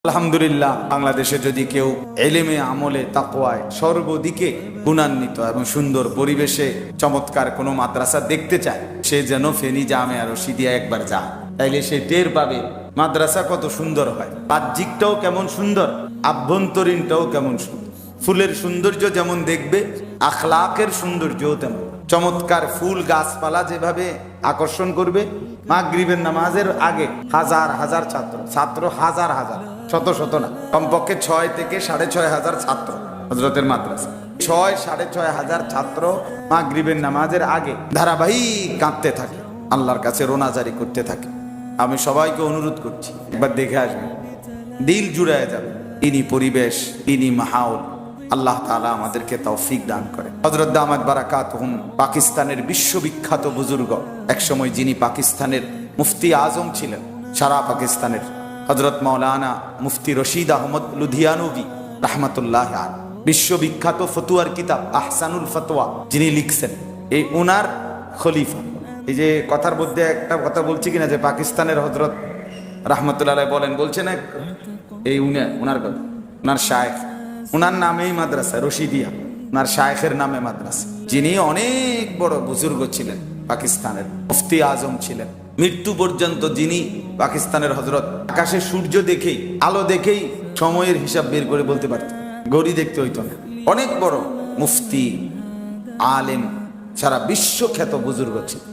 আলহামদুলিল্লাহ, বাংলাদেশে যদি কেউ এলেমে আমলে তাকওয়ায় সর্বদিকে গুণান্বিত এবং সুন্দর পরিবেশে চমৎকার কোনো মাদ্রাসা দেখতে চায়, সে যেন ফেনী জামিয়া রশিদিয়া একবার যায়। তাইলে সে টের পাবে মাদ্রাসা কত সুন্দর হয়, বাহ্যিকটাও কেমন সুন্দর, আভ্যন্তরীণটাও কেমন সুন্দর। ফুলের সৌন্দর্য যেমন দেখবে, আখলাকের সৌন্দর্যও তেমন। চমৎকার ফুল গাছপালা যেভাবে আকর্ষণ করবে, মাগরিবের নামাজের আগে হাজার হাজার ছাত্র হাজার হাজার, শত শত না, কমপক্ষে 6 থেকে 6,500 ছাত্র হযরতের মাদ্রাসা। 6-6,500 ছাত্র মাগরিবের নামাজের আগে ধারাবাহিক কাঁদতে থাকে, আল্লাহর কাছে রোনাজারি করতে থাকে। আমি সবাইকে অনুরোধ করছি, একবার দেখে আসবেন, দিল জুড়ায় যাবে। ইনি পরিবেশ, ইনি মাহৌল, আল্লাহ তাআলা আমাদেরকে তৌফিক দান করে। হযরত দামাত বারাকাতুহুম পাকিস্তানের বিশ্ববিখ্যাত বুজুর্গ, একসময় যিনি পাকিস্তানের মুফতি আজম ছিলেন, সারা পাকিস্তানের, হযরত মাওলানা মুফতি রশিদ আহমদ লুধিয়ানভি রাহমাতুল্লাহ আলাইহি, বিশ্ববিখ্যাত ফতুয়ার কিতাব আহসানুল ফতোয়া যিনি লিখছেন, এই ওনার খলিফা। এই যে কথার মধ্যে একটা কথা বলছি কিনা, যে পাকিস্তানের হযরত রাহমাতুল্লাহ আলাইহি বলেন, বলছেন না, এই উনার কথা, উনার শায়েখ, উনার নামেই মাদ্রাসা রশিদিয়া, উনার শায়েখের নামে মাদ্রাসা। যিনি অনেক বড় বুজুর্গ ছিলেন, পাকিস্তানের মুফতি আজম ছিলেন, মৃত্যু পর্যন্ত যিনি পাকিস্তানের হযরত আকাশে সূর্য দেখেই, আলো দেখেই সময়ের হিসাব বের করে বলতে পারতেন, ঘড়ি দেখতে হইতো না। অনেক বড় মুফতি, আলেম, সারা বিশ্বখ্যাত বুজুর্গ ছিলেন।